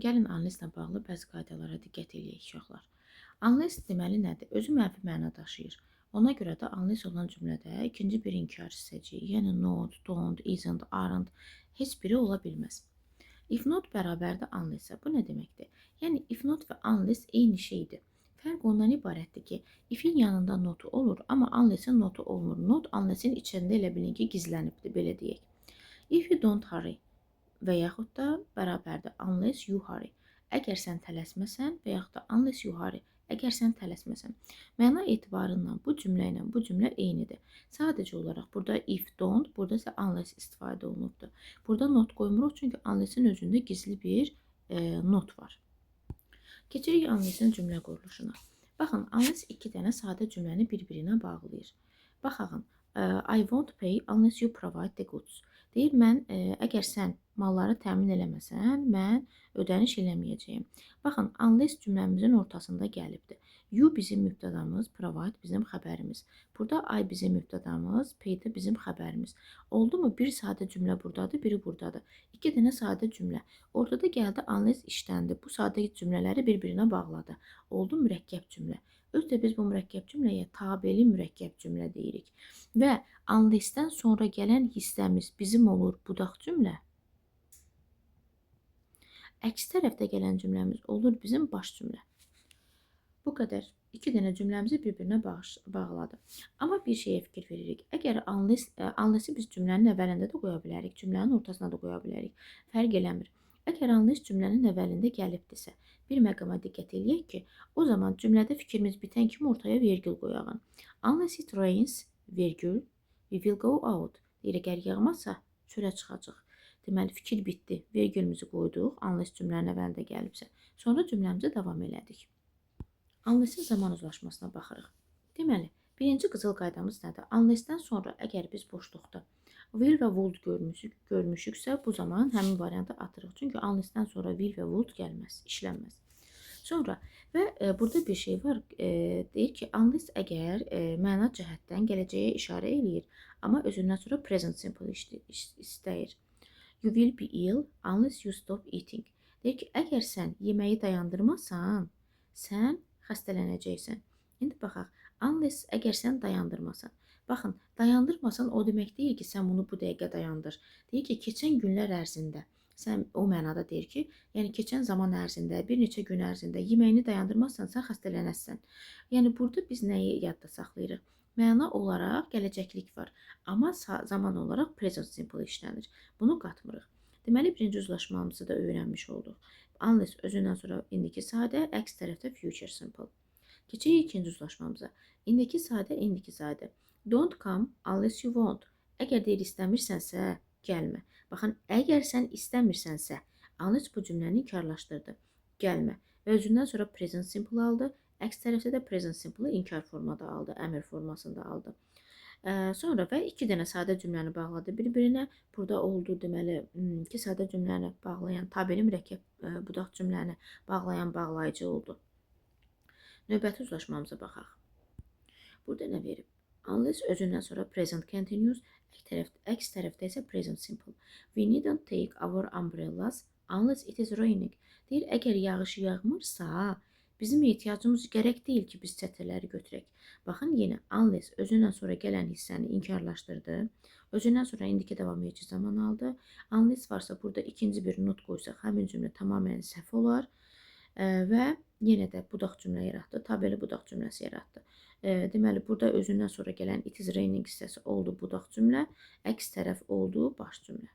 Gəlin analizlə bağlı bəzi qaydalara diqqət eləyək uşaqlar. Analiz deməli nədir? Özü mənfi məna daşıyır. Ona görə də analiz olan cümlədə ikinci bir inkar hissəci, yəni not, don't, isn't, aren't heç biri ola bilməz. If not bərabərdir analizə. Bu nə deməkdir? Yəni if not və analiz eyni şeydir. Fərq ondan ibarətdir ki, ifin yanında notu olur, amma analizin notu olmur. Not analizin içində elə bilin ki, gizlənibdir, belə deyək. If you don't hurry və yaxud da bərabərdir unless you hurry. Əgər sən tələsməsən və yaxud da unless you hurry. Əgər sən tələsməsən. Məna etibarından bu cümlə ilə bu cümlə eynidir. Sadəcə olaraq burada if don't, burada isə unless istifadə olunubdur. Burada not qoymuruq çünki unless-in özündə gizli bir not var. Keçirik unless-in cümlə quruluşuna. Baxın, unless iki dənə sadə cümləni bir-birinə bağlayır. Baxın, I won't pay unless you provide the goods. Deyir, əgər sən malları təmin eləməsən, mən ödəniş eləməyəcəyim. Baxın, unless cümləmizin ortasında gəlibdir. You bizim mübtədamız, provide bizim xəbərimiz. Burada I bizim mübtədamız, pay də bizim xəbərimiz. Oldu mu? Bir sadə cümlə buradadır, biri buradadır. İki dənə sadə cümlə. Ortada gəldi unless işləndi. Bu sadə cümlələri bir-birinə bağladı. Oldu mürəkkəb cümlə. Özdə biz bu mürəkkəb cümləyə tabeli mürəkkəb cümlə deyirik. Və unless-dən sonra gələn hissəmiz bizim olur budaq cümlə. Əks tərəfdə gələn cümləmiz olur bizim baş cümlə. Bu qədər. İki dənə cümləmizi bir-birinə bağladı. Amma bir şeyə fikir veririk. Əgər unless-i biz cümlənin əvvəlində də qoya bilərik, cümlənin ortasına da qoya bilərik. Fərq eləmir. Əgər unless cümlənin əvvəlində gəlibdirsə, bir məqama diqqət eləyək ki, o zaman cümlədə fikrimiz bitən kimi ortaya vergül qoyağın. Unless it rains, vergül, we will go out. Deyir, əgər yağmazsa, çölə çıxacaq. Deməli, fikir bitdi. Vergülümüzü qoyduq, unless cümlənin əvvəlində gəlibsə. Sonra cümləmizə davam elədik. Unless-in zaman uzlaşmasına baxırıq. Deməli, birinci qızıl qaydamız nədir? Unless-dən sonra əgər biz boşluqda will və would görmüşüksə, bu zaman həmin variantı atırıq. Çünki unless-dən sonra will və would gəlməz, işlənməz. Sonra və burada bir şey var, deyir ki, unless əgər məna cəhətdən gələcəyə işarə eləyir, amma özündən sonra present simple istəyir. You will be ill unless you stop eating. Deyir ki, əgər sən yeməyi dayandırmasan, sən xəstələnəcəksən. İndi baxaq, unless əgər sən dayandırmasan. Baxın, dayandırmasan o demək deyil ki, sən bunu bu dəqiqə dayandır. Deyir ki, keçən günlər ərzində. Sən o mənada deyir ki, yəni keçən zaman ərzində, bir neçə gün ərzində yeməyini dayandırmazsan, sən xəstələnəsən. Yəni burada biz nəyi yadda saxlayırıq? Məna olaraq gələcəklik var, amma zaman olaraq present simple işlənir. Bunu qatmırıq. Deməli, birinci uzlaşmamızı da öyrənmiş olduq. Unless özündən sonra indiki sadə, əks tərəfdə future simple. Keçirik ikinci uzlaşmamıza. İndiki sadə, indiki sadə. Don't come unless you want. Əgər deyir istəmirsənsə, gəlmə. Baxın, əgər sən istəmirsənsə, unless bu cümləni inkarlaşdırdı. Gəlmə. Və özündən sonra present simple aldı. Əks tərəfdə də present simple inkar formada aldı, əmr formasında aldı. Sonra və iki dənə sadə cümləni bağladı bir-birinə. Burada oldu, deməli, iki sadə cümləni bağlayan, tabeli mürəkkəb budaq cümləni bağlayan bağlayıcı oldu. Növbəti uzlaşmamıza baxaq. Burada nə verib? Unless özündən sonra present continuous, əks tərəfdə isə present simple. We needn't take our umbrellas unless it is raining. Deyir, əgər yağış yağmırsa, bizim ehtiyacımız gərək deyil ki, biz çətirləri götürək. Baxın, yenə unless özündən sonra gələn hissəni inkarlaşdırdı. Özündən sonra indiki davam edici zaman aldı. Unless varsa burada ikinci bir not qoysaq, həmin cümlə tamamilə səhv olar. Və yenə də budaq cümlə yaratdı, tabeli budaq cümləsi yaratdı. Deməli, burada özündən sonra gələn it is raining hissəsi oldu budaq cümlə, əks tərəf oldu baş cümlə.